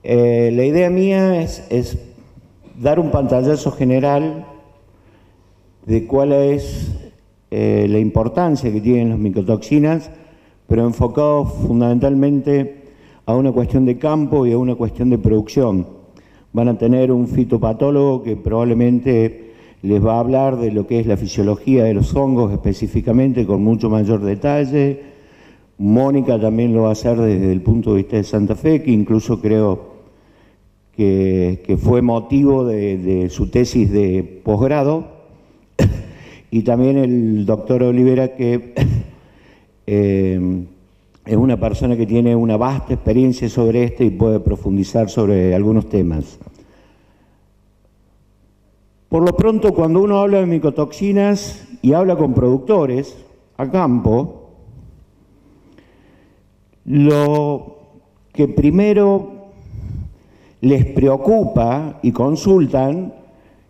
La idea mía es dar un pantallazo general de cuál es la importancia que tienen las micotoxinas, pero enfocado fundamentalmente a una cuestión de campo y a una cuestión de producción. Van a tener un fitopatólogo que probablemente les va a hablar de lo que es la fisiología de los hongos específicamente con mucho mayor detalle. Mónica también lo va a hacer desde el punto de vista de Santa Fe, que incluso creo que fue motivo de su tesis de posgrado. Y también el doctor Olivera, que es una persona que tiene una vasta experiencia sobre esto y puede profundizar sobre algunos temas. Por lo pronto, cuando uno habla de micotoxinas y habla con productores a campo, lo que primero les preocupa y consultan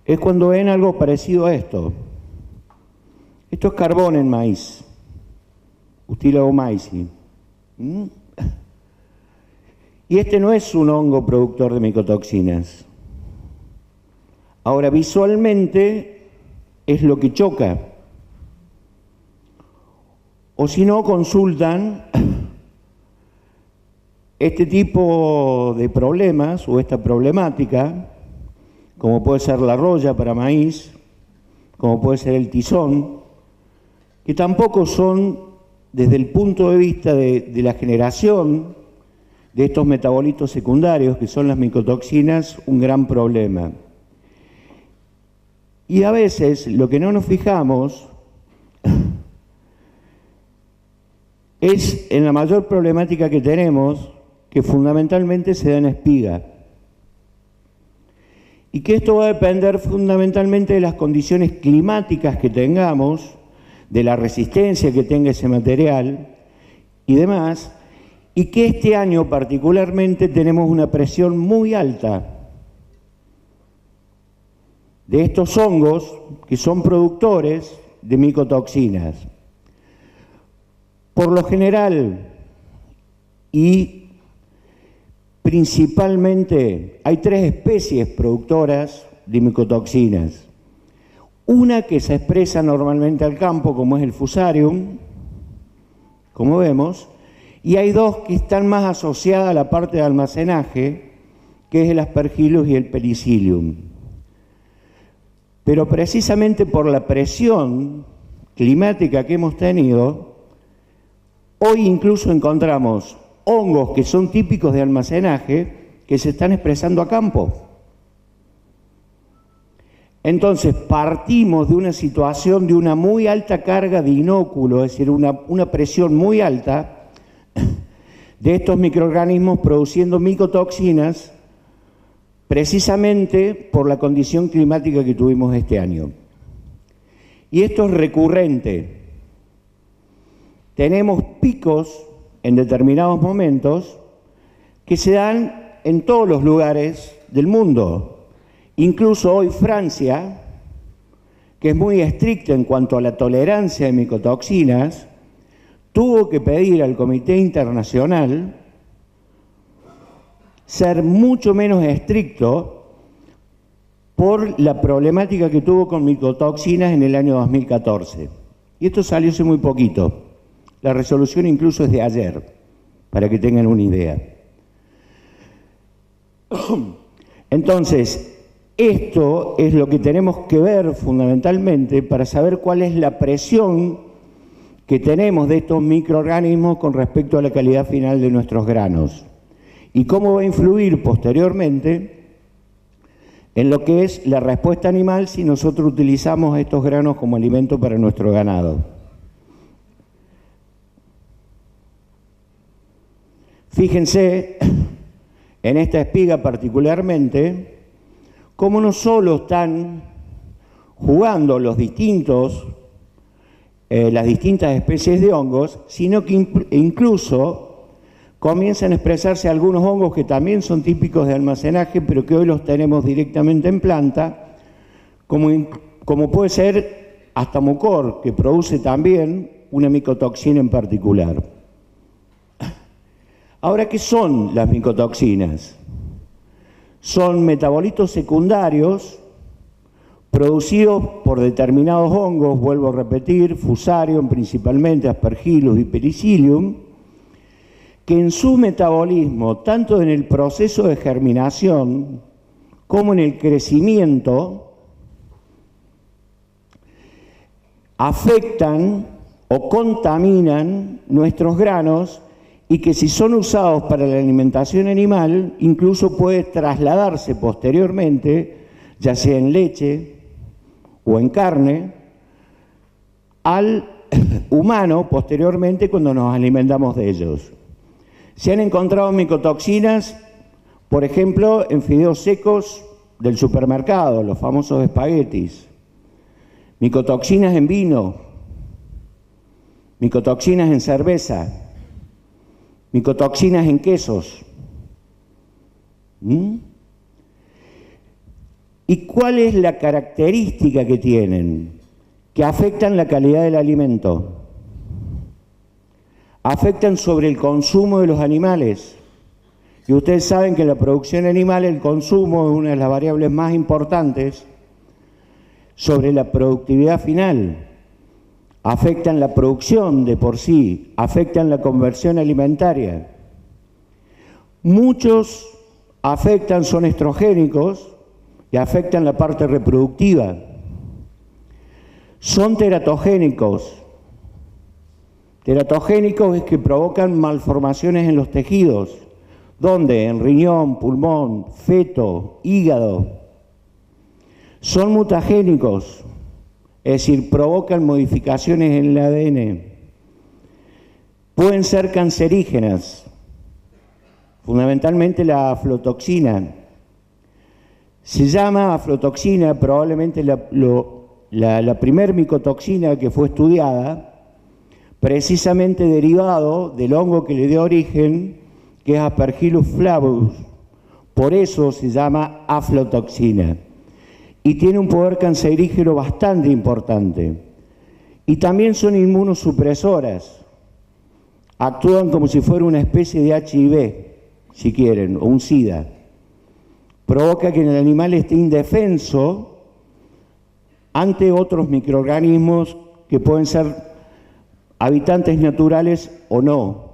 es cuando ven algo parecido a esto. Esto es carbón en maíz, Ustilabomyces. Y este no es un hongo productor de micotoxinas. Ahora, visualmente es lo que choca. O si no, consultan este tipo de problemas o esta problemática, como puede ser la roya para maíz, como puede ser el tizón, que tampoco son, desde el punto de vista de la generación de estos metabolitos secundarios, que son las micotoxinas, un gran problema. Y a veces lo que no nos fijamos es en la mayor problemática que tenemos, que fundamentalmente se da en espiga. Y que esto va a depender fundamentalmente de las condiciones climáticas que tengamos, de la resistencia que tenga ese material y demás, y que este año particularmente tenemos una presión muy alta de estos hongos que son productores de micotoxinas. Por lo general, y principalmente, hay tres especies productoras de micotoxinas. Una que se expresa normalmente al campo, como es el Fusarium, como vemos, y hay dos que están más asociadas a la parte de almacenaje, que es el Aspergillus y el Penicillium. Pero precisamente por la presión climática que hemos tenido, hoy incluso encontramos hongos que son típicos de almacenaje que se están expresando a campo. Entonces, partimos de una situación de una muy alta carga de inóculo, es decir, una presión muy alta de estos microorganismos produciendo micotoxinas, precisamente por la condición climática que tuvimos este año. Y esto es recurrente. Tenemos picos en determinados momentos que se dan en todos los lugares del mundo. Incluso hoy Francia, que es muy estricta en cuanto a la tolerancia de micotoxinas, tuvo que pedir al Comité Internacional ser mucho menos estricto por la problemática que tuvo con micotoxinas en el año 2014. Y esto salió hace muy poquito. La resolución incluso es de ayer, para que tengan una idea. Entonces, esto es lo que tenemos que ver fundamentalmente para saber cuál es la presión que tenemos de estos microorganismos con respecto a la calidad final de nuestros granos y cómo va a influir posteriormente en lo que es la respuesta animal si nosotros utilizamos estos granos como alimento para nuestro ganado. Fíjense en esta espiga particularmente cómo no solo están jugando las distintas especies de hongos, sino que incluso comienzan a expresarse algunos hongos que también son típicos de almacenaje, pero que hoy los tenemos directamente en planta, como puede ser hasta mucor, que produce también una micotoxina en particular. Ahora, ¿qué son las micotoxinas? Son metabolitos secundarios producidos por determinados hongos, vuelvo a repetir, Fusarium principalmente, Aspergillus y Penicillium, que en su metabolismo, tanto en el proceso de germinación como en el crecimiento, afectan o contaminan nuestros granos y que si son usados para la alimentación animal, incluso puede trasladarse posteriormente, ya sea en leche o en carne, al humano posteriormente cuando nos alimentamos de ellos. Se han encontrado micotoxinas, por ejemplo, en fideos secos del supermercado, los famosos espaguetis, micotoxinas en vino, micotoxinas en cerveza, micotoxinas en quesos. ¿Y cuál es la característica que tienen? Que afectan la calidad del alimento, afectan sobre el consumo de los animales. Y ustedes saben que en la producción animal el consumo es una de las variables más importantes sobre la productividad final. Afectan la producción de por sí, afectan la conversión alimentaria. Muchos afectan, son estrogénicos y afectan la parte reproductiva. Son teratogénicos. Teratogénicos es que provocan malformaciones en los tejidos. ¿Dónde? En riñón, pulmón, feto, hígado. Son mutagénicos, es decir, provocan modificaciones en el ADN. Pueden ser cancerígenas, fundamentalmente la aflotoxina. Se llama aflotoxina, probablemente la primer micotoxina que fue estudiada, precisamente derivado del hongo que le dio origen, que es Aspergillus flavus. Por eso se llama aflotoxina. Y tiene un poder cancerígeno bastante importante. Y también son inmunosupresoras. Actúan como si fuera una especie de HIV, si quieren, o un SIDA. Provoca que el animal esté indefenso ante otros microorganismos que pueden ser habitantes naturales o no.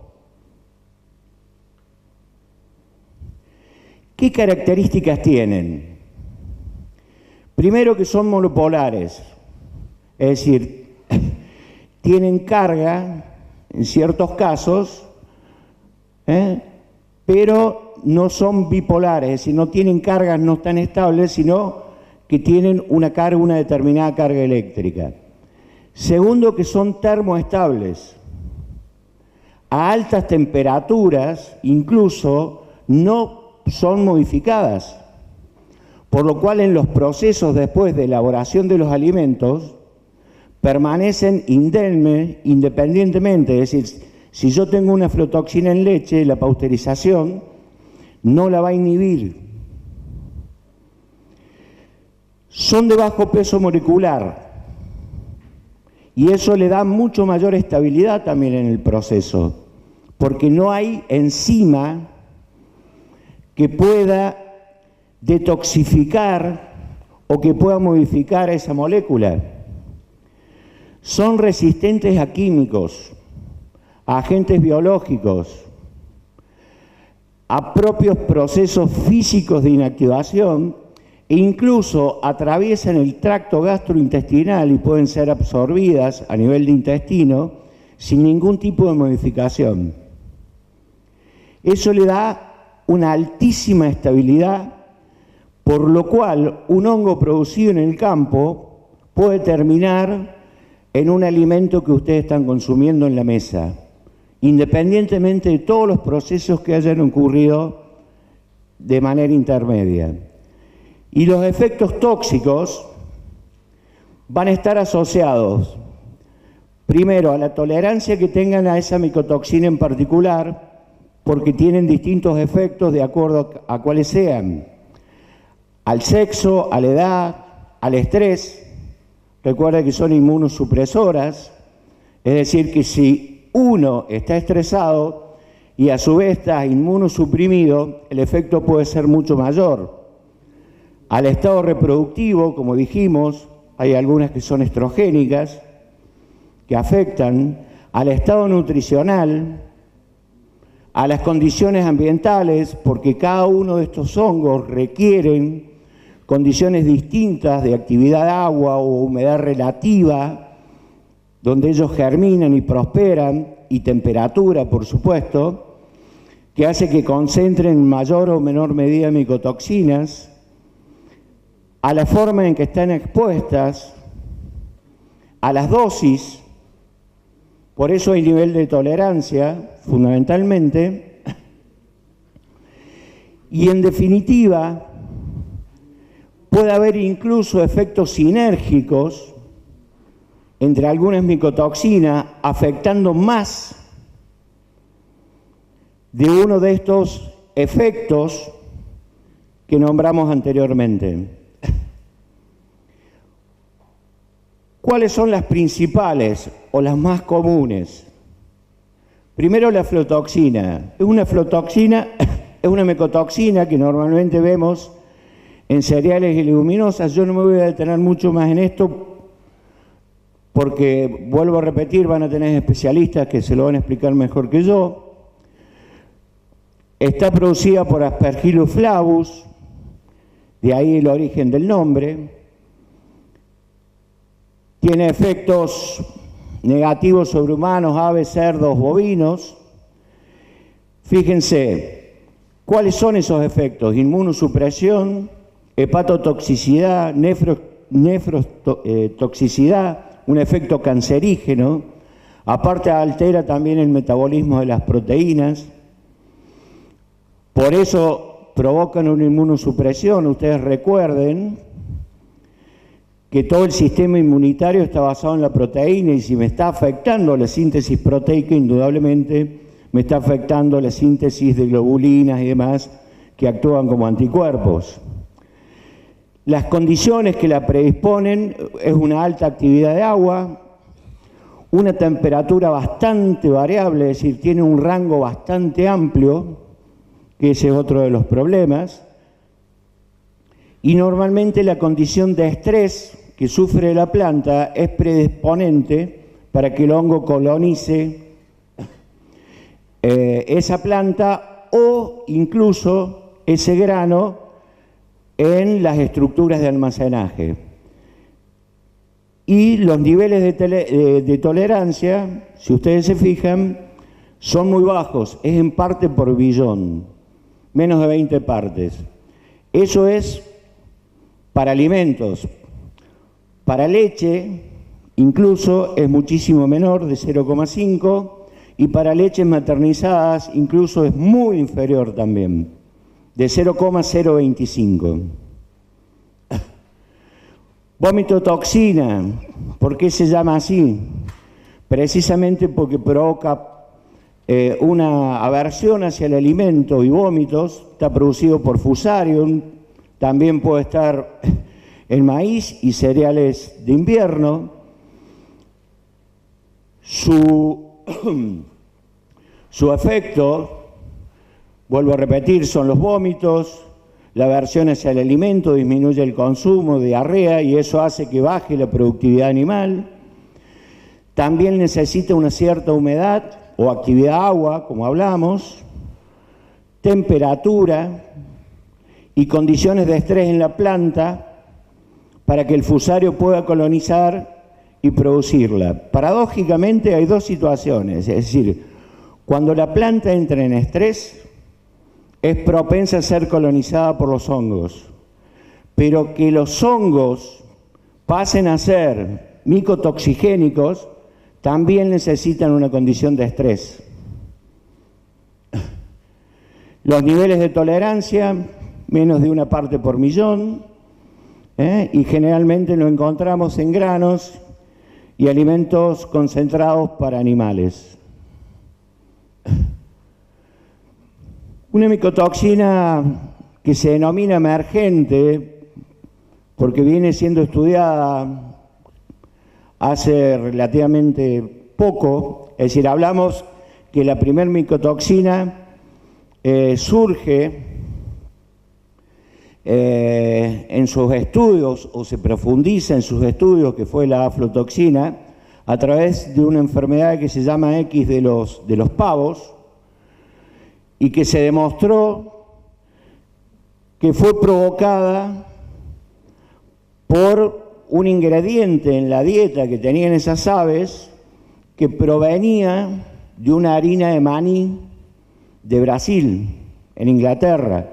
¿Qué características tienen? Primero, que son monopolares, es decir, tienen carga en ciertos casos, pero no son bipolares, es decir, no tienen cargas no tan estables, sino que tienen una determinada carga eléctrica. Segundo, que son termoestables. A altas temperaturas, incluso, no son modificadas. Por lo cual en los procesos después de elaboración de los alimentos permanecen indemnes independientemente. Es decir, si yo tengo una aflotoxina en leche, la pasteurización no la va a inhibir. Son de bajo peso molecular y eso le da mucho mayor estabilidad también en el proceso, porque no hay enzima que pueda detoxificar o que pueda modificar esa molécula. Son resistentes a químicos, a agentes biológicos, a propios procesos físicos de inactivación e incluso atraviesan el tracto gastrointestinal y pueden ser absorbidas a nivel de intestino sin ningún tipo de modificación. Eso le da una altísima estabilidad, por lo cual un hongo producido en el campo puede terminar en un alimento que ustedes están consumiendo en la mesa, independientemente de todos los procesos que hayan ocurrido de manera intermedia. Y los efectos tóxicos van a estar asociados, primero, a la tolerancia que tengan a esa micotoxina en particular, porque tienen distintos efectos de acuerdo a cuáles sean, al sexo, a la edad, al estrés. Recuerda que son inmunosupresoras, es decir, que si uno está estresado y a su vez está inmunosuprimido, el efecto puede ser mucho mayor. Al estado reproductivo, como dijimos, hay algunas que son estrogénicas, que afectan al estado nutricional, a las condiciones ambientales, porque cada uno de estos hongos requieren condiciones distintas de actividad de agua o humedad relativa, donde ellos germinan y prosperan, y temperatura, por supuesto, que hace que concentren en mayor o menor medida micotoxinas, a la forma en que están expuestas, a las dosis. Por eso hay nivel de tolerancia, fundamentalmente, y en definitiva puede haber incluso efectos sinérgicos entre algunas micotoxinas, afectando más de uno de estos efectos que nombramos anteriormente. ¿Cuáles son las principales o las más comunes? Primero, la aflotoxina. Es una micotoxina que normalmente vemos en cereales y leguminosas. Yo no me voy a detener mucho más en esto porque, vuelvo a repetir, van a tener especialistas que se lo van a explicar mejor que yo. Está producida por Aspergillus flavus, de ahí el origen del nombre. Tiene efectos negativos sobre humanos, aves, cerdos, bovinos. Fíjense, ¿cuáles son esos efectos? Inmunosupresión, hepatotoxicidad, nefrotoxicidad, un efecto cancerígeno. Aparte altera también el metabolismo de las proteínas. Por eso provocan una inmunosupresión. Ustedes recuerden que todo el sistema inmunitario está basado en la proteína, y si me está afectando la síntesis proteica, indudablemente me está afectando la síntesis de globulinas y demás que actúan como anticuerpos. Las condiciones que la predisponen es una alta actividad de agua, una temperatura bastante variable, es decir, tiene un rango bastante amplio, que ese es otro de los problemas, y normalmente la condición de estrés que sufre la planta es predisponente para que el hongo colonice esa planta o incluso ese grano en las estructuras de almacenaje. Y los niveles de tolerancia, si ustedes se fijan, son muy bajos, es en parte por billón, menos de 20 partes. Eso es para alimentos. Para leche, incluso es muchísimo menor, de 0,5, y para leches maternizadas incluso es muy inferior también, de 0,025. Vomitotoxina, ¿por qué se llama así? Precisamente porque provoca una aversión hacia el alimento y vómitos. Está producido por Fusarium, también puede estar en maíz y cereales de invierno. Su efecto, vuelvo a repetir, son los vómitos, la aversión hacia el alimento, disminuye el consumo, diarrea, y eso hace que baje la productividad animal. También necesita una cierta humedad o actividad agua, como hablamos, temperatura y condiciones de estrés en la planta para que el fusario pueda colonizar y producirla. Paradójicamente hay dos situaciones, es decir, cuando la planta entra en estrés es propensa a ser colonizada por los hongos, pero que los hongos pasen a ser micotoxigénicos también necesitan una condición de estrés. Los niveles de tolerancia, menos de 1 parte por millón, y generalmente lo encontramos en granos y alimentos concentrados para animales. Una micotoxina que se denomina emergente, porque viene siendo estudiada hace relativamente poco, es decir, hablamos que la primer micotoxina surge en sus estudios, o se profundiza en sus estudios, que fue la aflotoxina, a través de una enfermedad que se llama X de los pavos, y que se demostró que fue provocada por un ingrediente en la dieta que tenían esas aves que provenía de una harina de maní de Brasil, en Inglaterra,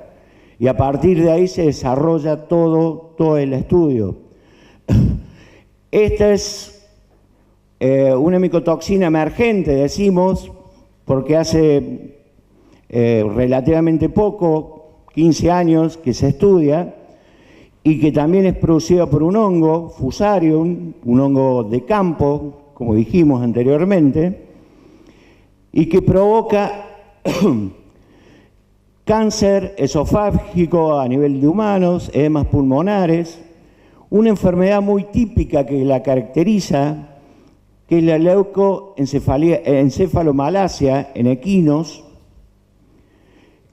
y a partir de ahí se desarrolla todo el estudio. Esta es una micotoxina emergente, decimos, porque hace relativamente poco, 15 años, que se estudia, y que también es producida por un hongo, Fusarium, un hongo de campo, como dijimos anteriormente, y que provoca cáncer esofágico a nivel de humanos, edemas pulmonares, una enfermedad muy típica que la caracteriza, que es la leucoencefalomalacia en equinos,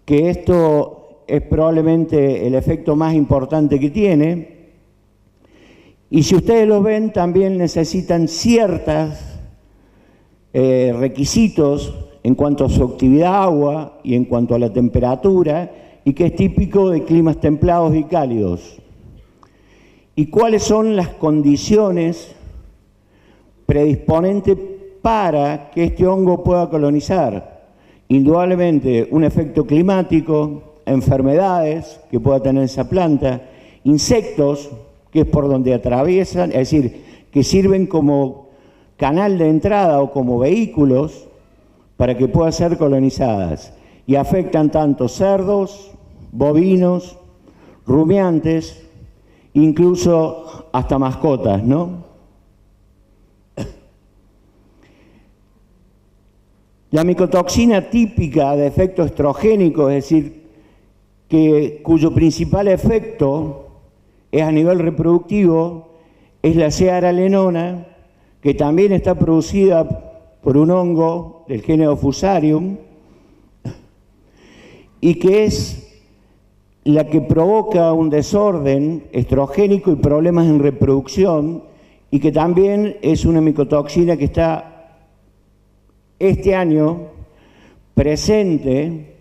que esto es probablemente el efecto más importante que tiene. Y si ustedes lo ven, también necesitan ciertos requisitos en cuanto a su actividad agua y en cuanto a la temperatura, y que es típico de climas templados y cálidos. ¿Y cuáles son las condiciones predisponentes para que este hongo pueda colonizar? Indudablemente un efecto climático, enfermedades que pueda tener esa planta, insectos, que es por donde atraviesan, es decir, que sirven como canal de entrada o como vehículos para que puedan ser colonizadas, y afectan tanto cerdos, bovinos, rumiantes, incluso hasta mascotas, ¿no? La micotoxina típica de efecto estrogénico, es decir, cuyo principal efecto es a nivel reproductivo, es la C-aralenona, que también está producida por un hongo del género Fusarium, y que es la que provoca un desorden estrogénico y problemas en reproducción, y que también es una micotoxina que está este año presente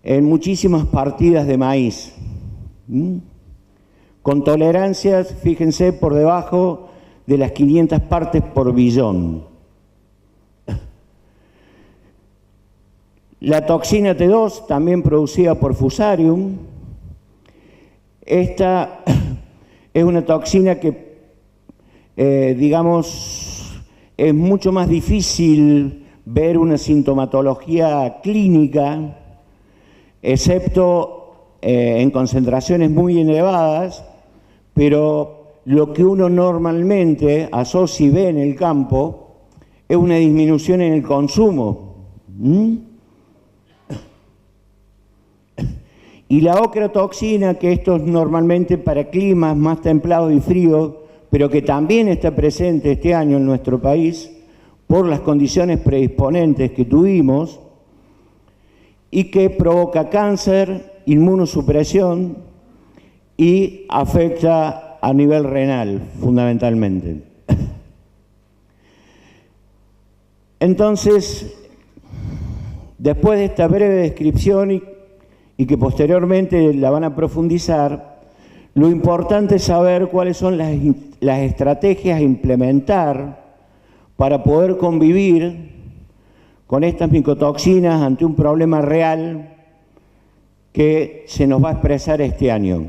en muchísimas partidas de maíz, con tolerancias, fíjense, por debajo de las 500 partes por billón. La toxina T2, también producida por Fusarium, esta es una toxina que, digamos, es mucho más difícil ver una sintomatología clínica, excepto en concentraciones muy elevadas, pero lo que uno normalmente asocia y ve en el campo es una disminución en el consumo. Y la ocratoxina, que esto es normalmente para climas más templados y fríos, pero que también está presente este año en nuestro país por las condiciones predisponentes que tuvimos, y que provoca cáncer, inmunosupresión y afecta a nivel renal, fundamentalmente. Entonces, después de esta breve descripción y que posteriormente la van a profundizar, lo importante es saber cuáles son las estrategias a implementar para poder convivir con estas micotoxinas ante un problema real que se nos va a expresar este año.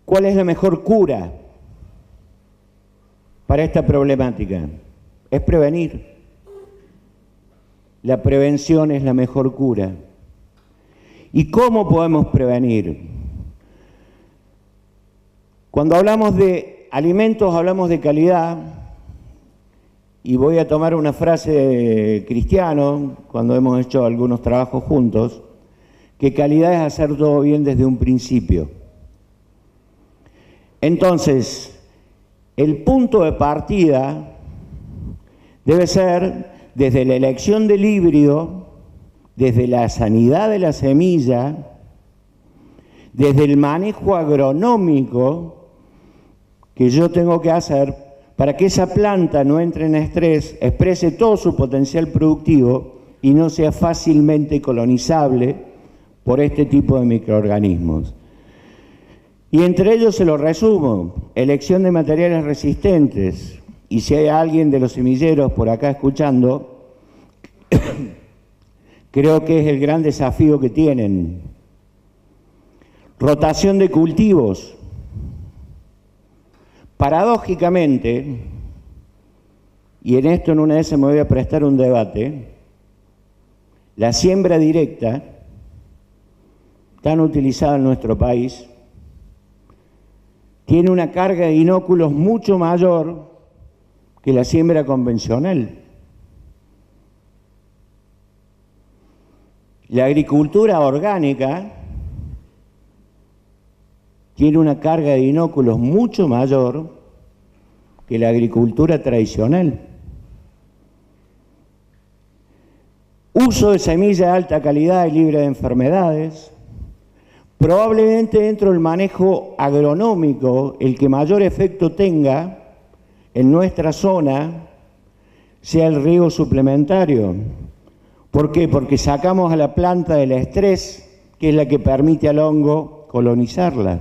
¿Cuál es la mejor cura para esta problemática? Es prevenir. La prevención es la mejor cura. ¿Y cómo podemos prevenir? Cuando hablamos de alimentos, hablamos de calidad, y voy a tomar una frase de Cristiano, cuando hemos hecho algunos trabajos juntos, que calidad es hacer todo bien desde un principio. Entonces, el punto de partida debe ser desde la elección del híbrido, desde la sanidad de la semilla, desde el manejo agronómico que yo tengo que hacer para que esa planta no entre en estrés, exprese todo su potencial productivo y no sea fácilmente colonizable por este tipo de microorganismos. Y entre ellos se lo resumo: elección de materiales resistentes. Y si hay alguien de los semilleros por acá escuchando, creo que es el gran desafío que tienen. Rotación de cultivos. Paradójicamente, y en esto en una vez me voy a prestar un debate, la siembra directa, tan utilizada en nuestro país, tiene una carga de inóculos mucho mayor que la siembra convencional. La agricultura orgánica tiene una carga de inóculos mucho mayor que la agricultura tradicional. Uso de semilla de alta calidad y libre de enfermedades. Probablemente dentro del manejo agronómico, el que mayor efecto tenga en nuestra zona sea el riego suplementario. ¿Por qué? Porque sacamos a la planta del estrés, que es la que permite al hongo colonizarla.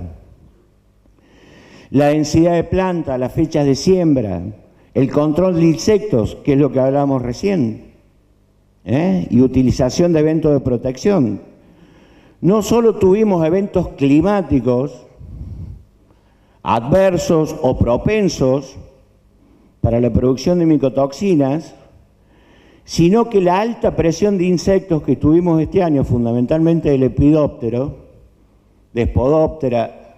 La densidad de planta, las fechas de siembra, el control de insectos, que es lo que hablábamos recién, y utilización de eventos de protección. No solo tuvimos eventos climáticos adversos o propensos para la producción de micotoxinas, sino que la alta presión de insectos que tuvimos este año, fundamentalmente del lepidóptero, de Spodoptera,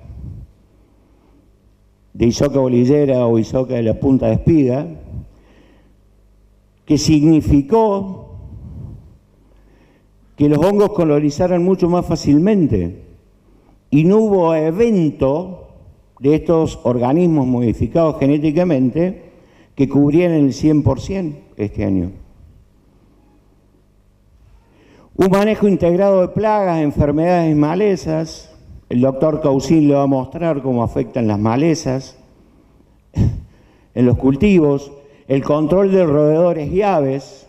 de Isoca bolillera o Isoca de la punta de espiga, que significó que los hongos colonizaran mucho más fácilmente y no hubo evento de estos organismos modificados genéticamente que cubrieran el 100% este año. Un manejo integrado de plagas, enfermedades y malezas. El doctor Caucín le va a mostrar cómo afectan las malezas en los cultivos. El control de roedores y aves.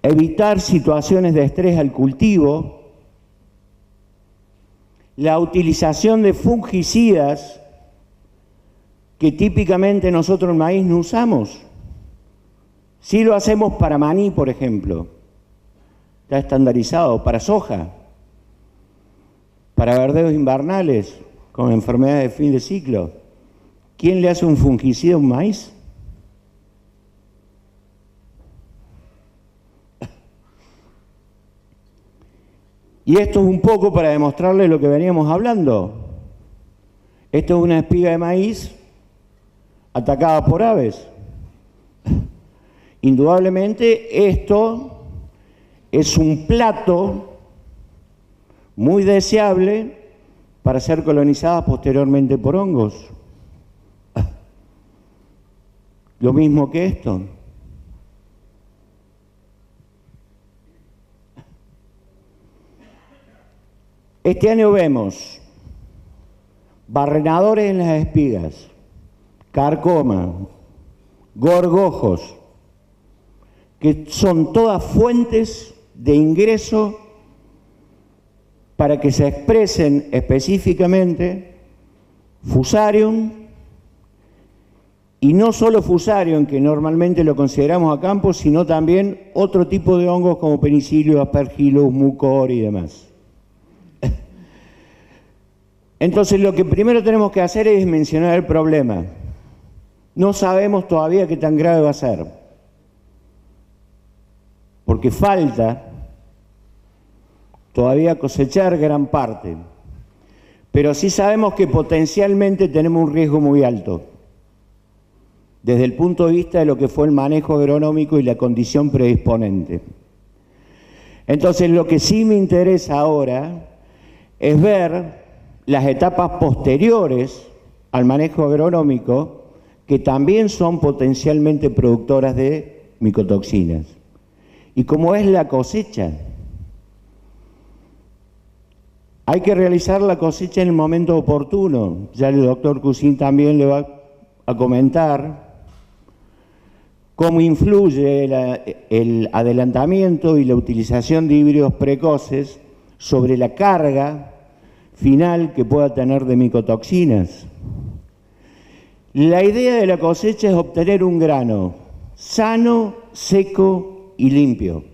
Evitar situaciones de estrés al cultivo. La utilización de fungicidas que típicamente nosotros en maíz no usamos. Sí lo hacemos para maní, por ejemplo. Está estandarizado. Para soja. Para verdeos invernales con enfermedades de fin de ciclo. ¿Quién le hace un fungicida a un maíz? Y esto es un poco para demostrarle lo que veníamos hablando. Esto es una espiga de maíz atacada por aves. Indudablemente esto es un plato muy deseable para ser colonizada posteriormente por hongos. Lo mismo que esto. Este año vemos barrenadores en las espigas, carcoma, gorgojos, que son todas fuentes de ingreso para que se expresen específicamente Fusarium, y no solo Fusarium, que normalmente lo consideramos a campo, sino también otro tipo de hongos como Penicillium, Aspergillus, Mucor y demás. Entonces, lo que primero tenemos que hacer es mencionar el problema. No sabemos todavía qué tan grave va a ser, porque falta todavía cosechar gran parte, pero sí sabemos que potencialmente tenemos un riesgo muy alto, desde el punto de vista de lo que fue el manejo agronómico y la condición predisponente. Entonces, lo que sí me interesa ahora es ver las etapas posteriores al manejo agronómico, que también son potencialmente productoras de micotoxinas. Y como es la cosecha, hay que realizar la cosecha en el momento oportuno. Ya el doctor Cusin también le va a comentar cómo influye el adelantamiento y la utilización de híbridos precoces sobre la carga final que pueda tener de micotoxinas. La idea de la cosecha es obtener un grano sano, seco y limpio.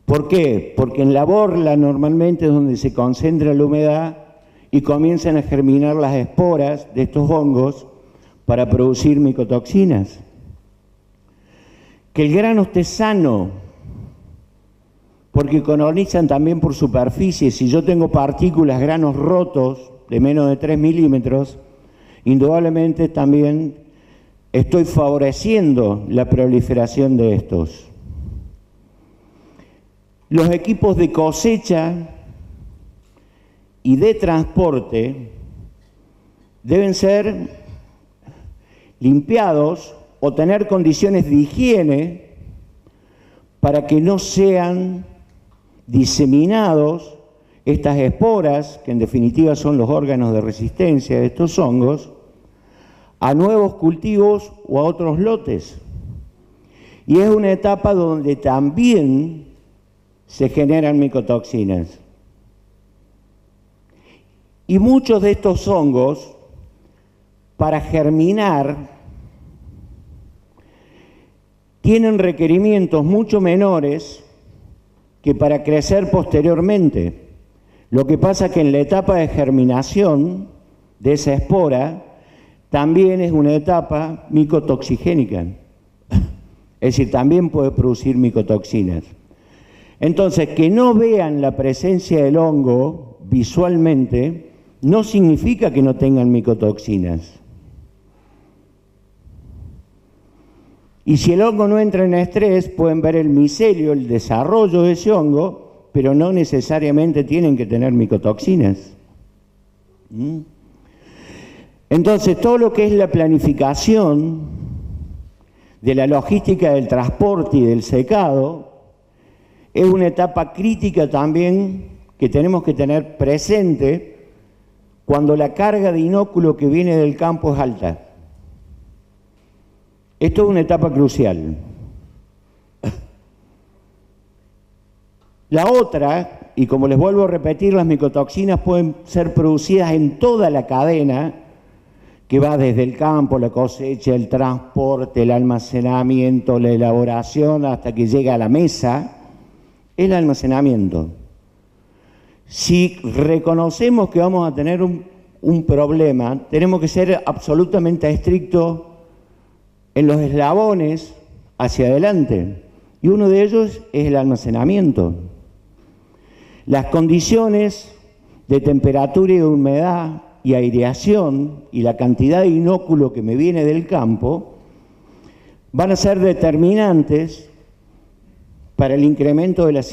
¿Por qué? Porque en la borla normalmente es donde se concentra la humedad y comienzan a germinar las esporas de estos hongos para producir micotoxinas. Que el grano esté sano, porque colonizan también por superficie. Si yo tengo partículas, granos rotos de menos de 3 milímetros, indudablemente también estoy favoreciendo la proliferación de estos. Los equipos de cosecha y de transporte deben ser limpiados o tener condiciones de higiene para que no sean diseminados estas esporas, que en definitiva son los órganos de resistencia de estos hongos, a nuevos cultivos o a otros lotes. Y es una etapa donde también se generan micotoxinas. Y muchos de estos hongos, para germinar, tienen requerimientos mucho menores que para crecer posteriormente. Lo que pasa es que en la etapa de germinación de esa espora también es una etapa micotoxigénica. Es decir, también puede producir micotoxinas. Entonces, que no vean la presencia del hongo visualmente no significa que no tengan micotoxinas. Y si el hongo no entra en estrés, pueden ver el micelio, el desarrollo de ese hongo, pero no necesariamente tienen que tener micotoxinas. Entonces, todo lo que es la planificación de la logística del transporte y del secado es una etapa crítica también que tenemos que tener presente cuando la carga de inóculo que viene del campo es alta. Esto es una etapa crucial. La otra, y como les vuelvo a repetir, las micotoxinas pueden ser producidas en toda la cadena, que va desde el campo, la cosecha, el transporte, el almacenamiento, la elaboración, hasta que llega a la mesa, el almacenamiento. Si reconocemos que vamos a tener un problema, tenemos que ser absolutamente estrictos en los eslabones hacia adelante. Y uno de ellos es el almacenamiento. Las condiciones de temperatura y de humedad y aireación y la cantidad de inóculo que me viene del campo van a ser determinantes para el incremento de la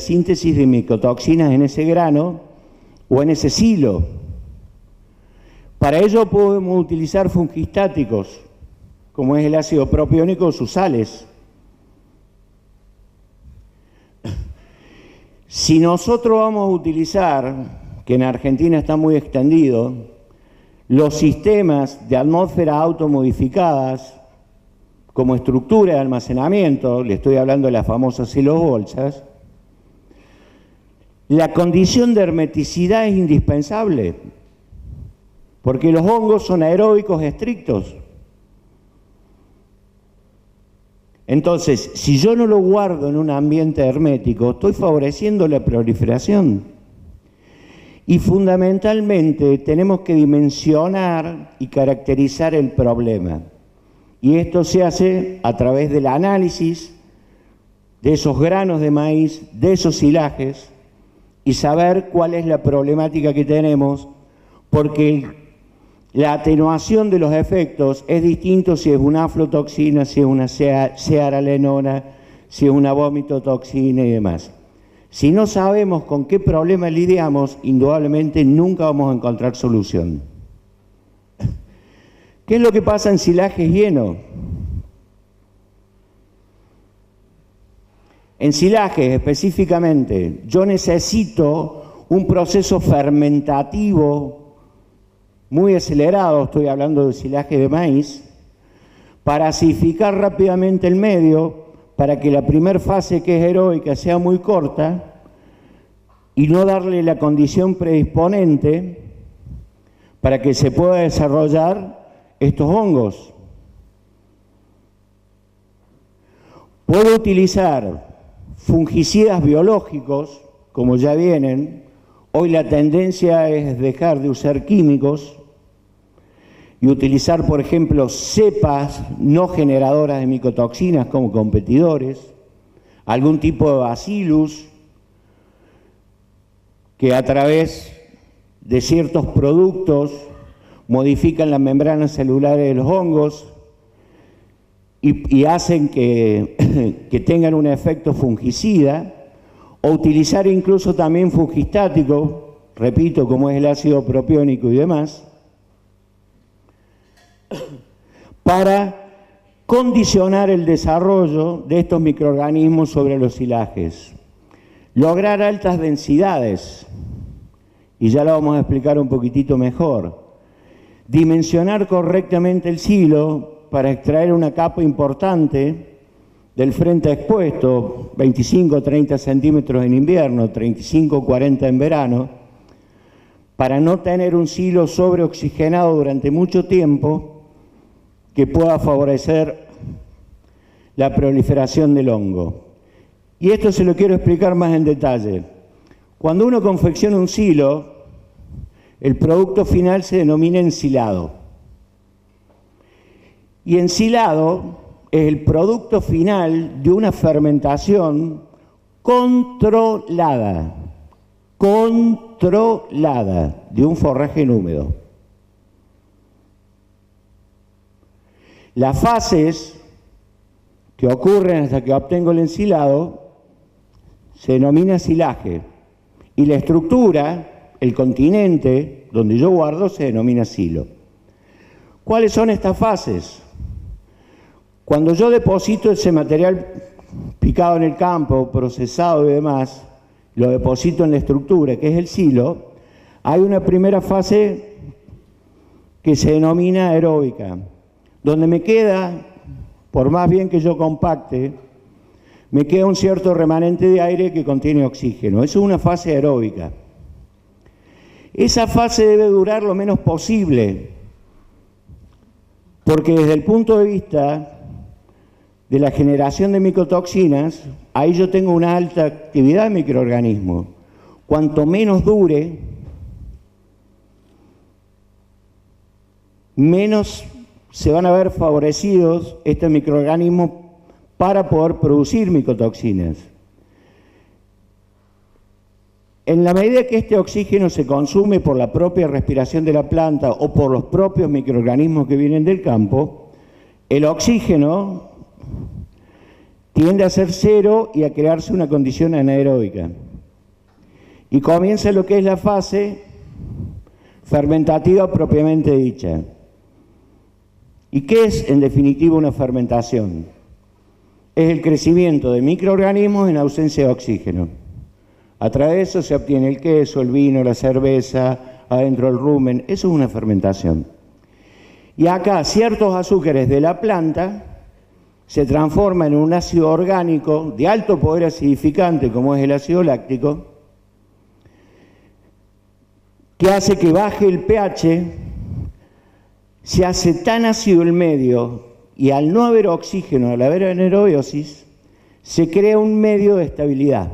síntesis de micotoxinas en ese grano o en ese silo. Para ello podemos utilizar fungistáticos, como es el ácido propiónico o sus sales. Si nosotros vamos a utilizar, que en Argentina está muy extendido, los sistemas de atmósferas automodificadas como estructura de almacenamiento, le estoy hablando de las famosas silobolsas, la condición de hermeticidad es indispensable, porque los hongos son aeróbicos estrictos. Entonces, si yo no lo guardo en un ambiente hermético, estoy favoreciendo la proliferación. Y fundamentalmente tenemos que dimensionar y caracterizar el problema. Y esto se hace a través del análisis de esos granos de maíz, de esos silajes, y saber cuál es la problemática que tenemos, porque la atenuación de los efectos es distinto si es una aflotoxina, si es una cearalenona, si es una vomitotoxina y demás. Si no sabemos con qué problema lidiamos, indudablemente nunca vamos a encontrar solución. ¿Qué es lo que pasa en silajes llenos? En silajes específicamente, yo necesito un proceso fermentativo muy acelerado, estoy hablando de silaje de maíz, para acidificar rápidamente el medio, para que la primera fase, que es aeróbica, sea muy corta y no darle la condición predisponente para que se pueda desarrollar estos hongos. Puedo utilizar fungicidas biológicos, como ya vienen. Hoy la tendencia es dejar de usar químicos y utilizar, por ejemplo, cepas no generadoras de micotoxinas como competidores, algún tipo de bacillus que a través de ciertos productos modifican las membranas celulares de los hongos y hacen que tengan un efecto fungicida, o utilizar incluso también fungistáticos, repito, como es el ácido propiónico y demás, para condicionar el desarrollo de estos microorganismos sobre los silajes. Lograr altas densidades, y ya lo vamos a explicar un poquitito mejor. Dimensionar correctamente el silo para extraer una capa importante del frente expuesto, 25-30 centímetros en invierno, 35-40 en verano, para no tener un silo sobreoxigenado durante mucho tiempo que pueda favorecer la proliferación del hongo. Y esto se lo quiero explicar más en detalle. Cuando uno confecciona un silo, el producto final se denomina ensilado. Y ensilado es el producto final de una fermentación controlada de un forraje húmedo. Las fases que ocurren hasta que obtengo el ensilado se denomina silaje, y la estructura, el continente donde yo guardo, se denomina silo. ¿Cuáles son estas fases? Cuando yo deposito ese material picado en el campo, procesado y demás, lo deposito en la estructura, que es el silo, hay una primera fase que se denomina aeróbica, donde me queda, por más bien que yo compacte, me queda un cierto remanente de aire que contiene oxígeno. Eso es una fase aeróbica. Esa fase debe durar lo menos posible, porque desde el punto de vista de la generación de micotoxinas, ahí yo tengo una alta actividad de microorganismos. Cuanto menos dure, menos se van a ver favorecidos estos microorganismos para poder producir micotoxinas. En la medida que este oxígeno se consume por la propia respiración de la planta o por los propios microorganismos que vienen del campo, el oxígeno tiende a ser cero y a crearse una condición anaeróbica. Y comienza lo que es la fase fermentativa propiamente dicha. ¿Y qué es, en definitiva, una fermentación? Es el crecimiento de microorganismos en ausencia de oxígeno. A través de eso se obtiene el queso, el vino, la cerveza, adentro el rumen. Eso es una fermentación. Y acá ciertos azúcares de la planta se transforman en un ácido orgánico de alto poder acidificante, como es el ácido láctico, que hace que baje el pH, se hace tan ácido el medio, y al no haber oxígeno, al haber anaerobiosis, se crea un medio de estabilidad,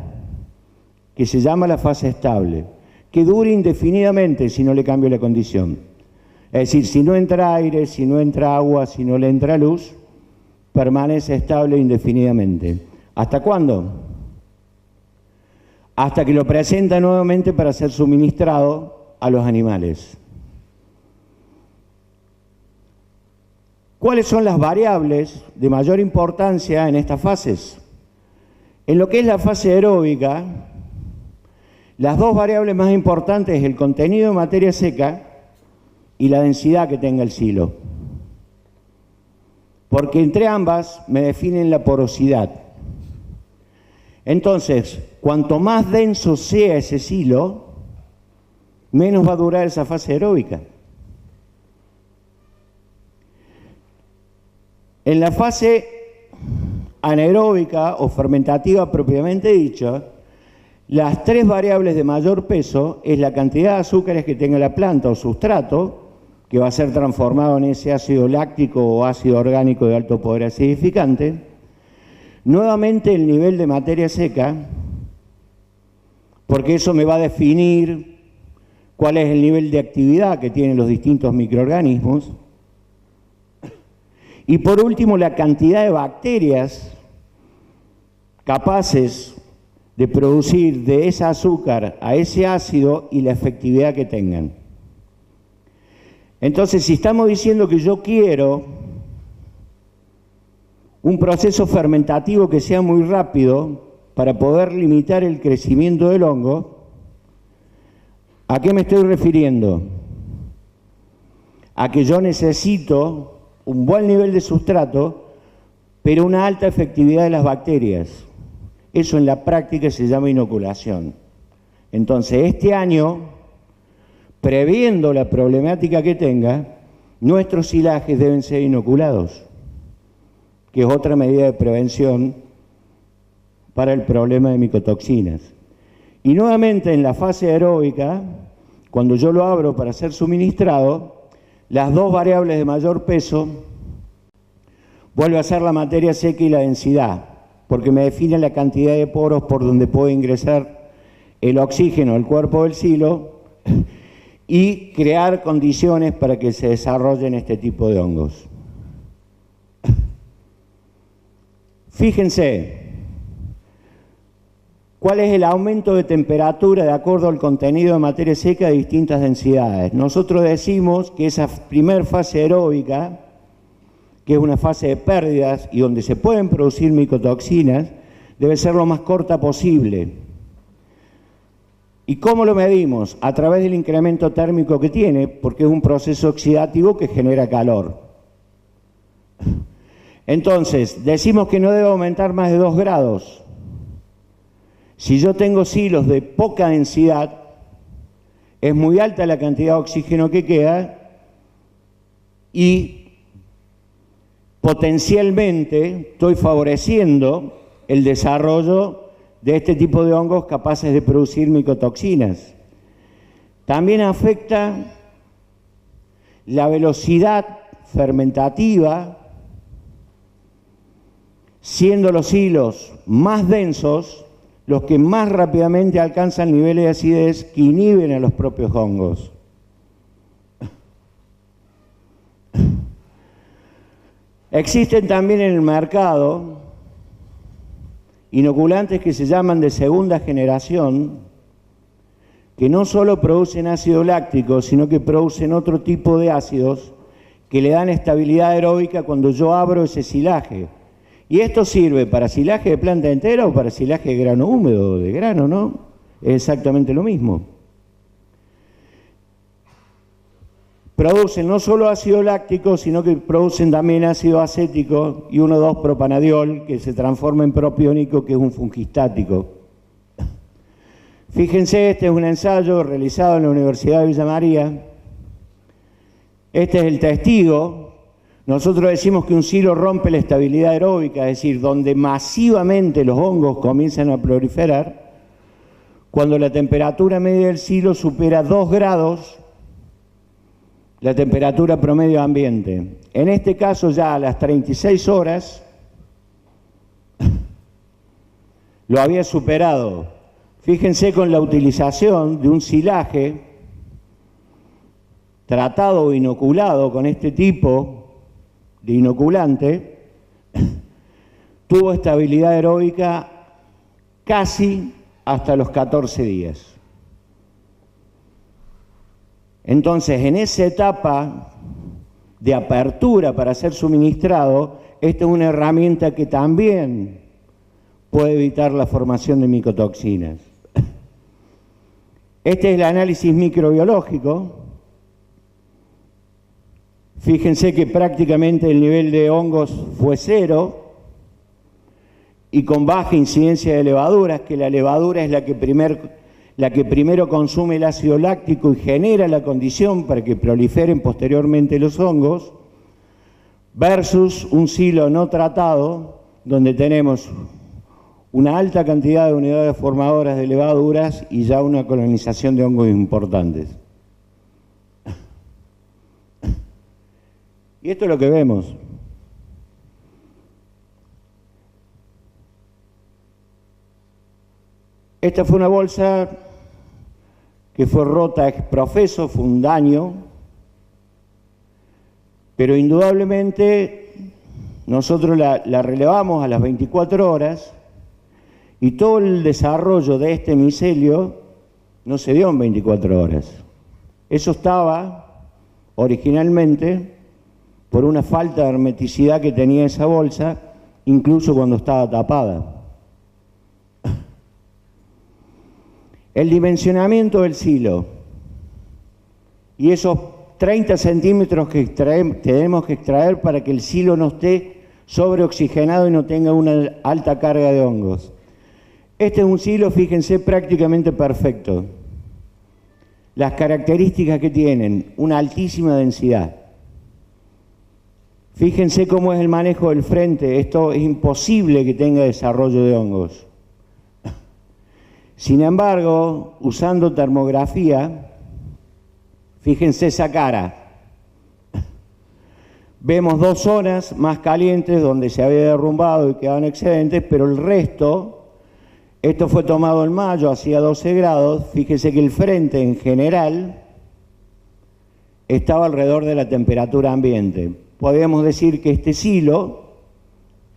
que se llama la fase estable, que dura indefinidamente si no le cambio la condición. Es decir, si no entra aire, si no entra agua, si no le entra luz, permanece estable indefinidamente. ¿Hasta cuándo? Hasta que lo presenta nuevamente para ser suministrado a los animales. ¿Cuáles son las variables de mayor importancia en estas fases? En lo que es la fase aeróbica, las dos variables más importantes es el contenido de materia seca y la densidad que tenga el silo. Porque entre ambas me definen la porosidad. Entonces, cuanto más denso sea ese silo, menos va a durar esa fase aeróbica. En la fase anaeróbica o fermentativa propiamente dicha, las tres variables de mayor peso es la cantidad de azúcares que tenga la planta o sustrato, que va a ser transformado en ese ácido láctico o ácido orgánico de alto poder acidificante. Nuevamente el nivel de materia seca, porque eso me va a definir cuál es el nivel de actividad que tienen los distintos microorganismos. Y por último, la cantidad de bacterias capaces de producir de ese azúcar a ese ácido y la efectividad que tengan. Entonces, si estamos diciendo que yo quiero un proceso fermentativo que sea muy rápido para poder limitar el crecimiento del hongo, ¿a qué me estoy refiriendo? A que yo necesito un buen nivel de sustrato, pero una alta efectividad de las bacterias. Eso en la práctica se llama inoculación. Entonces, este año, previendo la problemática que tenga, nuestros silajes deben ser inoculados, que es otra medida de prevención para el problema de micotoxinas. Y nuevamente en la fase aeróbica, cuando yo lo abro para ser suministrado, las dos variables de mayor peso vuelve a ser la materia seca y la densidad, porque me define la cantidad de poros por donde puede ingresar el oxígeno al cuerpo del silo y crear condiciones para que se desarrollen este tipo de hongos. Fíjense, ¿cuál es el aumento de temperatura de acuerdo al contenido de materia seca de distintas densidades? Nosotros decimos que esa primer fase aeróbica, que es una fase de pérdidas y donde se pueden producir micotoxinas, debe ser lo más corta posible. ¿Y cómo lo medimos? A través del incremento térmico que tiene, porque es un proceso oxidativo que genera calor. Entonces, decimos que no debe aumentar más de 2 grados. Si yo tengo silos de poca densidad, es muy alta la cantidad de oxígeno que queda y potencialmente estoy favoreciendo el desarrollo de este tipo de hongos capaces de producir micotoxinas. También afecta la velocidad fermentativa, siendo los hilos más densos los que más rápidamente alcanzan niveles de acidez que inhiben a los propios hongos. Existen también en el mercado inoculantes que se llaman de segunda generación, que no solo producen ácido láctico, sino que producen otro tipo de ácidos que le dan estabilidad aeróbica cuando yo abro ese silaje. Y esto sirve para silaje de planta entera o para silaje de grano húmedo, de grano, ¿no? Es exactamente lo mismo. Producen no solo ácido láctico, sino que producen también ácido acético y 1,2-propanadiol, que se transforma en propiónico, que es un fungistático. Fíjense, este es un ensayo realizado en la Universidad de Villa María. Este es el testigo. Nosotros decimos que un silo rompe la estabilidad aeróbica, es decir, donde masivamente los hongos comienzan a proliferar, cuando la temperatura media del silo supera 2 grados la temperatura promedio ambiente. En este caso ya a las 36 horas lo había superado. Fíjense con la utilización de un silaje tratado o inoculado con este tipo de inoculante, tuvo estabilidad aeróbica casi hasta los 14 días. Entonces, en esa etapa de apertura para ser suministrado, esta es una herramienta que también puede evitar la formación de micotoxinas. Este es el análisis microbiológico. Fíjense que prácticamente el nivel de hongos fue 0 y con baja incidencia de levaduras, que la levadura es la que primero consume el ácido láctico y genera la condición para que proliferen posteriormente los hongos, versus un silo no tratado, donde tenemos una alta cantidad de unidades formadoras de levaduras y ya una colonización de hongos importantes. Y esto es lo que vemos. Esta fue una bolsa que fue rota ex profeso, fue un daño, pero indudablemente nosotros la relevamos a las 24 horas y todo el desarrollo de este micelio no se dio en 24 horas. Eso estaba originalmente por una falta de hermeticidad que tenía esa bolsa, incluso cuando estaba tapada. El dimensionamiento del silo y esos 30 centímetros que tenemos que extraer para que el silo no esté sobreoxigenado y no tenga una alta carga de hongos. Este es un silo, fíjense, prácticamente perfecto. Las características que tienen, una altísima densidad. Fíjense cómo es el manejo del frente, esto es imposible que tenga desarrollo de hongos. Sin embargo, usando termografía, fíjense esa cara. Vemos 2 zonas más calientes donde se había derrumbado y quedaban excedentes, pero el resto, esto fue tomado en mayo, hacía 12 grados, fíjense que el frente en general estaba alrededor de la temperatura ambiente. Podríamos decir que este silo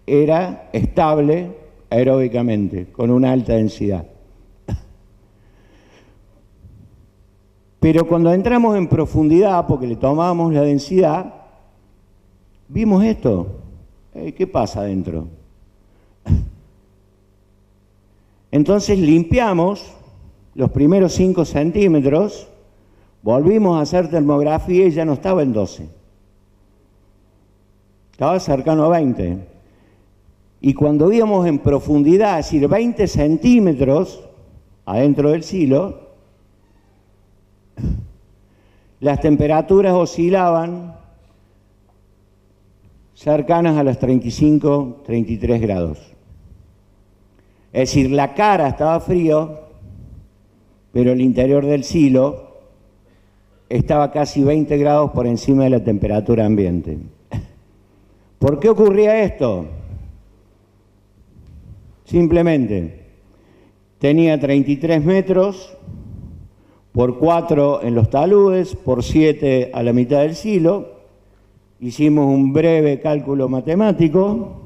era estable aeróbicamente, con una alta densidad. Pero cuando entramos en profundidad, porque le tomamos la densidad, vimos esto. ¿Qué pasa adentro? Entonces limpiamos los primeros 5 centímetros, volvimos a hacer termografía y ya no estaba en 12. Estaba cercano a 20. Y cuando íbamos en profundidad, es decir, 20 centímetros adentro del silo, las temperaturas oscilaban cercanas a los 35, 33 grados. Es decir, la cara estaba frío, pero el interior del silo estaba casi 20 grados por encima de la temperatura ambiente. ¿Por qué ocurría esto? Simplemente, tenía 33 metros, por 4 en los taludes, por 7 a la mitad del silo. Hicimos un breve cálculo matemático.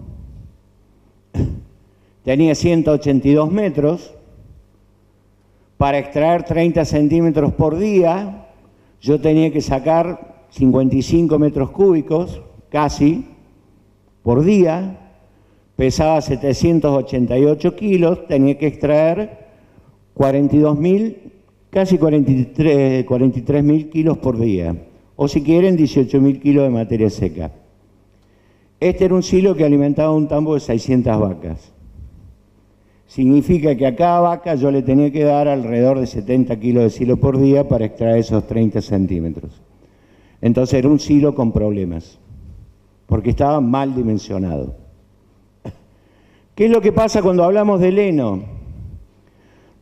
Tenía 182 metros. Para extraer 30 centímetros por día, yo tenía que sacar 55 metros cúbicos, casi, por día. Pesaba 788 kilos, tenía que extraer 42.000, casi 43.000 kilos por día, o si quieren 18.000 kilos de materia seca. Este era un silo que alimentaba un tambo de 600 vacas. Significa que a cada vaca yo le tenía que dar alrededor de 70 kilos de silo por día para extraer esos 30 centímetros. Entonces era un silo con problemas, porque estaba mal dimensionado. ¿Qué es lo que pasa cuando hablamos del heno?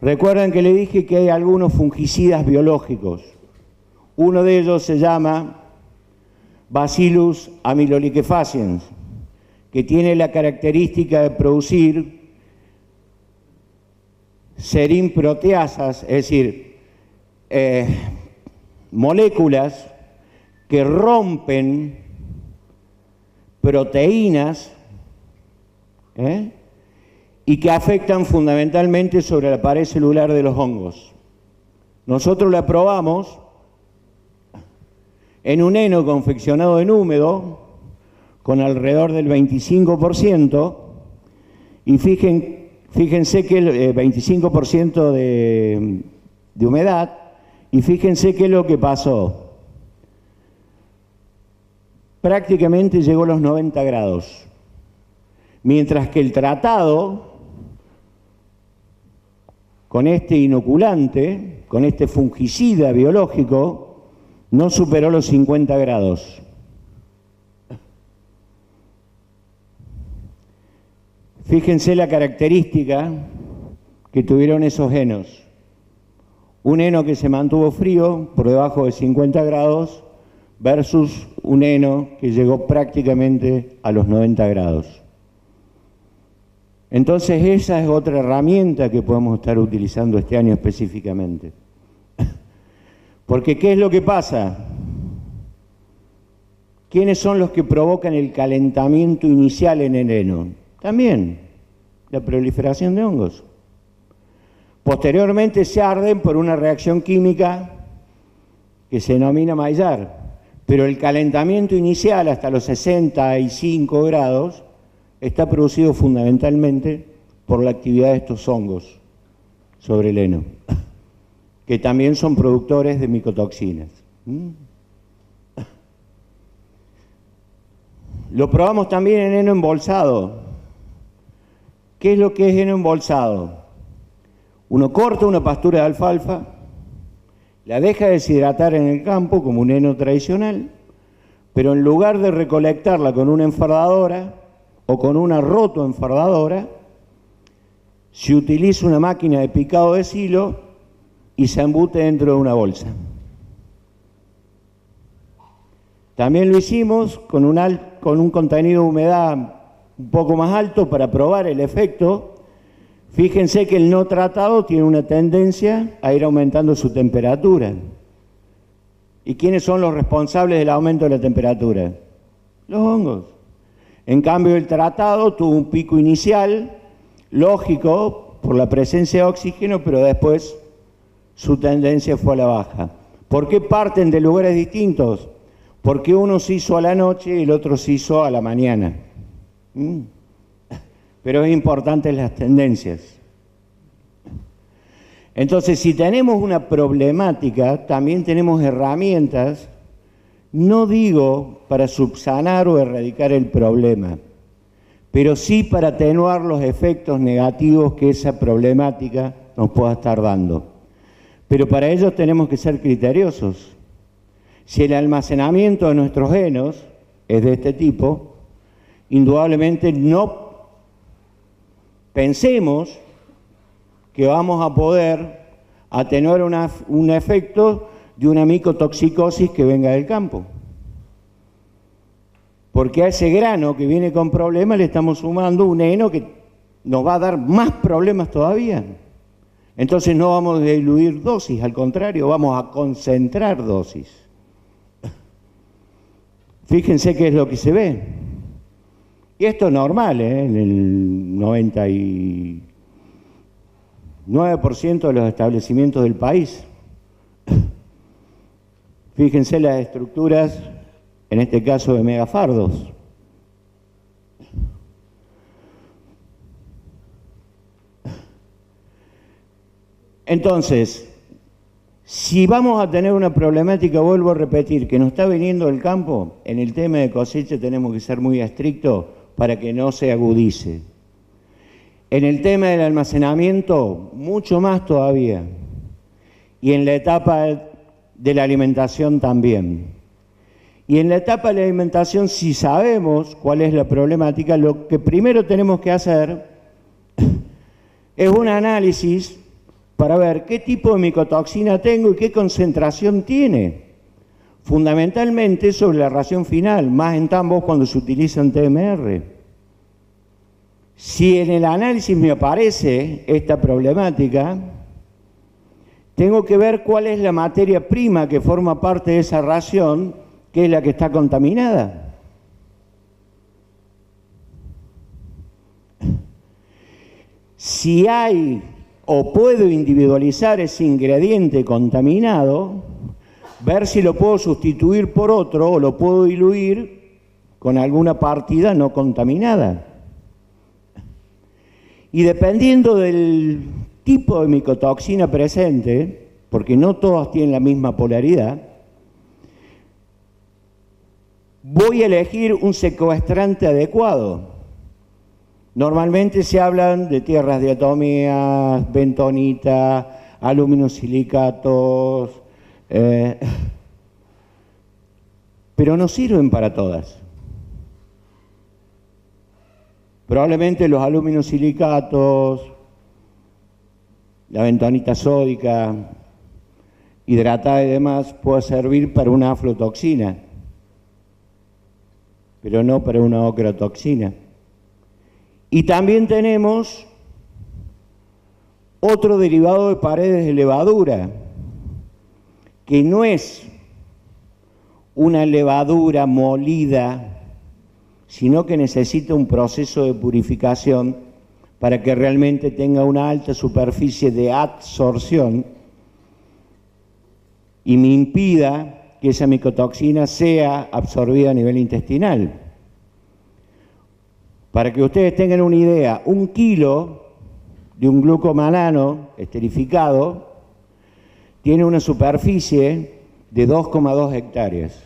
Recuerdan que le dije que hay algunos fungicidas biológicos. Uno de ellos se llama Bacillus amyloliquefaciens, que tiene la característica de producir serinproteasas, es decir, moléculas que rompen proteínas y que afectan fundamentalmente sobre la pared celular de los hongos. Nosotros la probamos en un heno confeccionado en húmedo con alrededor del 25% y fíjense que el 25% de humedad, y fíjense qué es lo que pasó. Prácticamente llegó a los 90 grados. mientras que el tratado con este inoculante, con este fungicida biológico, no superó los 50 grados. Fíjense la característica que tuvieron esos henos. Un heno que se mantuvo frío por debajo de 50 grados versus un heno que llegó prácticamente a los 90 grados. Entonces esa es otra herramienta que podemos estar utilizando este año específicamente. Porque ¿qué es lo que pasa? ¿Quiénes son los que provocan el calentamiento inicial en el heno? También la proliferación de hongos. Posteriormente se arden por una reacción química que se denomina Maillard, pero el calentamiento inicial hasta los 65 grados está producido fundamentalmente por la actividad de estos hongos sobre el heno, que también son productores de micotoxinas. Lo probamos también en heno embolsado. ¿Qué es lo que es heno embolsado? Uno corta una pastura de alfalfa, la deja deshidratar en el campo como un heno tradicional, pero en lugar de recolectarla con una enfardadora o con una rotoenfardadora, se utiliza una máquina de picado de silo y se embute dentro de una bolsa. También lo hicimos con un contenido de humedad un poco más alto para probar el efecto. Fíjense que el no tratado tiene una tendencia a ir aumentando su temperatura. ¿Y quiénes son los responsables del aumento de la temperatura? Los hongos. En cambio, el tratado tuvo un pico inicial, lógico, por la presencia de oxígeno, pero después su tendencia fue a la baja. ¿Por qué parten de lugares distintos? Porque uno se hizo a la noche y el otro se hizo a la mañana. Pero es importante las tendencias. Entonces, si tenemos una problemática, también tenemos herramientas, no digo para subsanar o erradicar el problema, pero sí para atenuar los efectos negativos que esa problemática nos pueda estar dando. Pero para ello tenemos que ser criteriosos. Si el almacenamiento de nuestros henos es de este tipo, indudablemente no pensemos que vamos a poder atenuar un efecto de una micotoxicosis que venga del campo. Porque a ese grano que viene con problemas le estamos sumando un heno que nos va a dar más problemas todavía. Entonces no vamos a diluir dosis, al contrario, vamos a concentrar dosis. Fíjense qué es lo que se ve. Y esto es normal, en el 99% de los establecimientos del país. Fíjense las estructuras, en este caso de megafardos. Entonces, si vamos a tener una problemática, vuelvo a repetir, que nos está viniendo del campo, en el tema de cosecha tenemos que ser muy estrictos para que no se agudice. En el tema del almacenamiento, mucho más todavía. Y en la etapa de la alimentación también. Y en la etapa de la alimentación, si sabemos cuál es la problemática, lo que primero tenemos que hacer es un análisis para ver qué tipo de micotoxina tengo y qué concentración tiene. Fundamentalmente sobre la ración final, más en tambos cuando se utilizan TMR. Si en el análisis me aparece esta problemática, tengo que ver cuál es la materia prima que forma parte de esa ración, que es la que está contaminada. Si hay o puedo individualizar ese ingrediente contaminado, ver si lo puedo sustituir por otro o lo puedo diluir con alguna partida no contaminada. Y dependiendo del tipo de micotoxina presente, porque no todas tienen la misma polaridad, voy a elegir un secuestrante adecuado. Normalmente se hablan de tierras diatómicas, bentonita, aluminosilicatos, pero no sirven para todas. Probablemente los aluminosilicatos, la bentonita sódica, hidratada y demás, pueda servir para una aflotoxina, pero no para una ocratoxina. Y también tenemos otro derivado de paredes de levadura, que no es una levadura molida, sino que necesita un proceso de purificación para que realmente tenga una alta superficie de absorción y me impida que esa micotoxina sea absorbida a nivel intestinal. Para que ustedes tengan una idea, 1 kilo de un glucomanano esterificado tiene una superficie de 2,2 hectáreas,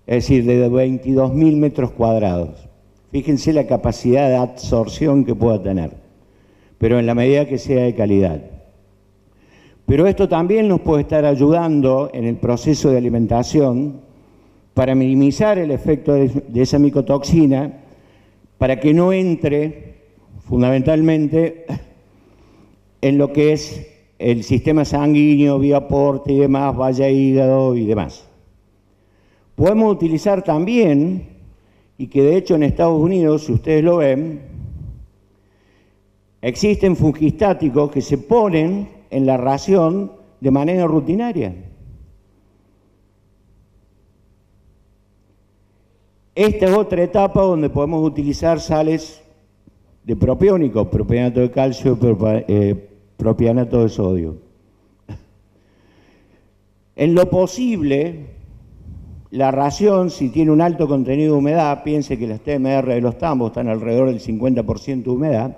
es decir, de 22.000 metros cuadrados. Fíjense la capacidad de absorción que pueda tener, pero en la medida que sea de calidad. Pero esto también nos puede estar ayudando en el proceso de alimentación para minimizar el efecto de esa micotoxina, para que no entre fundamentalmente en lo que es el sistema sanguíneo, vía aporte y demás, vaya hígado y demás. Podemos utilizar también, y que de hecho en Estados Unidos, si ustedes lo ven, existen fungistáticos que se ponen en la ración de manera rutinaria. Esta es otra etapa donde podemos utilizar sales de propiónicos, propionato de calcio, propionato de sodio. En lo posible, la ración, si tiene un alto contenido de humedad, piense que las TMR de los tambos están alrededor del 50% de humedad,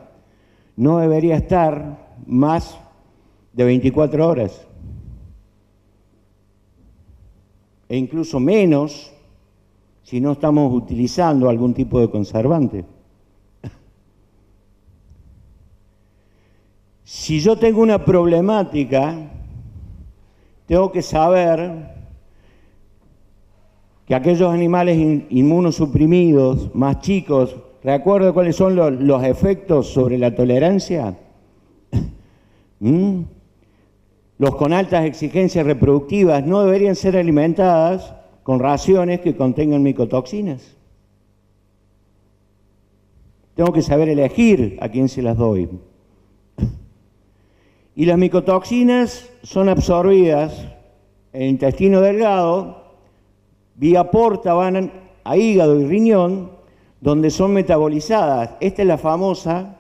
no debería estar más de 24 horas. E incluso menos si no estamos utilizando algún tipo de conservante. Si yo tengo una problemática, tengo que saber que aquellos animales inmunosuprimidos, más chicos, ¿recuerdo cuáles son los efectos sobre la tolerancia? Los con altas exigencias reproductivas no deberían ser alimentadas con raciones que contengan micotoxinas. Tengo que saber elegir a quién se las doy. Y las micotoxinas son absorbidas en el intestino delgado, vía porta van a hígado y riñón, donde son metabolizadas. Esta es la famosa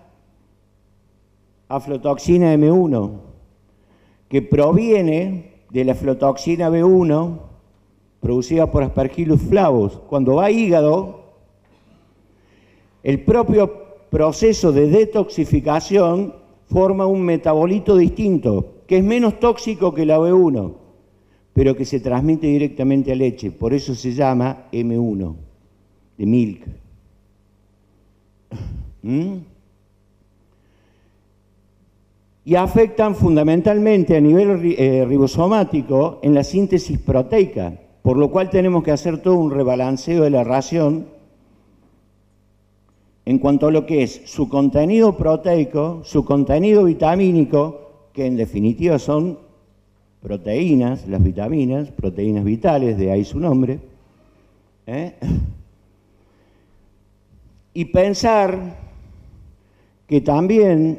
aflotoxina M1, que proviene de la aflotoxina B1 producida por Aspergillus flavus. Cuando va a hígado, el propio proceso de detoxificación forma un metabolito distinto, que es menos tóxico que la B1, pero que se transmite directamente a leche. Por eso se llama M1, de milk. Y afectan fundamentalmente a nivel ribosomático en la síntesis proteica, por lo cual tenemos que hacer todo un rebalanceo de la ración en cuanto a lo que es su contenido proteico, su contenido vitamínico, que en definitiva son proteínas, las vitaminas, proteínas vitales, de ahí su nombre, y pensar que también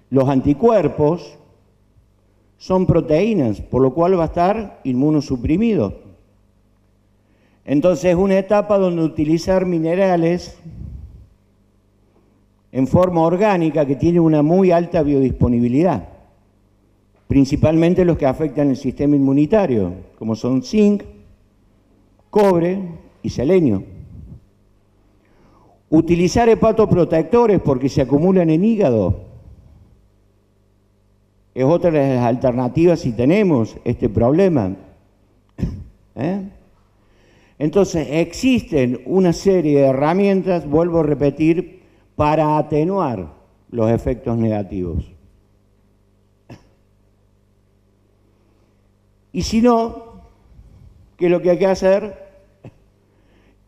los anticuerpos son proteínas, por lo cual va a estar inmunosuprimido. Entonces es una etapa donde utilizar minerales en forma orgánica que tienen una muy alta biodisponibilidad, principalmente los que afectan el sistema inmunitario, como son zinc, cobre y selenio. Utilizar hepatoprotectores porque se acumulan en hígado es otra de las alternativas si tenemos este problema. Entonces, existen una serie de herramientas, vuelvo a repetir, para atenuar los efectos negativos. Y si no, que lo que hay que hacer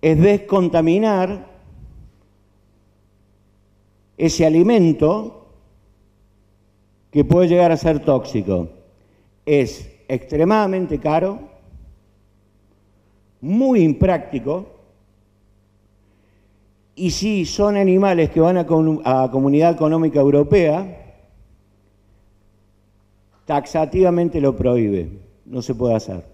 es descontaminar ese alimento que puede llegar a ser tóxico. Es extremadamente caro, muy impráctico, y si son animales que van a Comunidad Económica Europea, taxativamente lo prohíbe, no se puede hacer.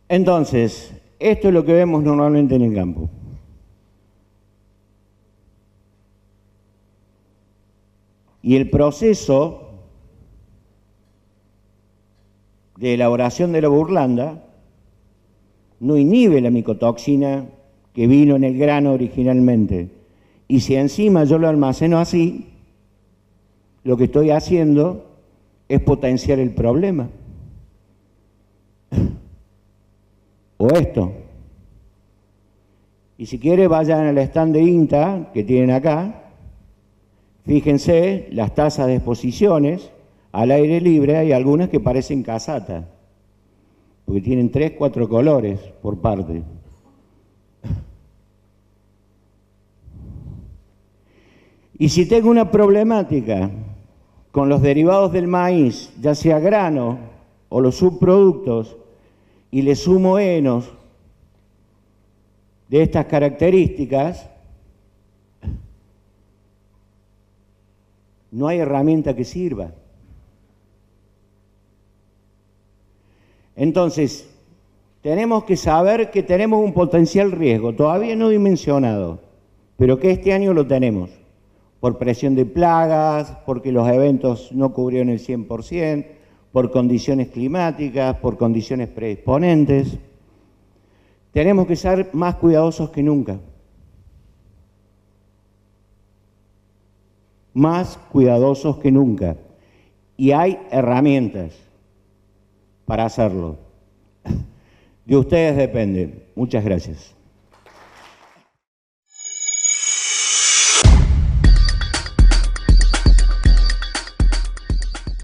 Entonces, esto es lo que vemos normalmente en el campo. Y el proceso de elaboración de la burlanda no inhibe la micotoxina que vino en el grano originalmente. Y si encima yo lo almaceno así, lo que estoy haciendo es potenciar el problema. O esto. Y si quiere, vayan al stand de INTA que tienen acá. Fíjense las tasas de exposiciones al aire libre, hay algunas que parecen casata, porque tienen 3, 4 colores por parte. Y si tengo una problemática con los derivados del maíz, ya sea grano o los subproductos, y le sumo henos de estas características, no hay herramienta que sirva. Entonces, tenemos que saber que tenemos un potencial riesgo, todavía no dimensionado, pero que este año lo tenemos, por presión de plagas, porque los eventos no cubrieron el 100%, por condiciones climáticas, por condiciones predisponentes. Tenemos que ser más cuidadosos que nunca. Más cuidadosos que nunca. Y hay herramientas para hacerlo. De ustedes depende. Muchas gracias.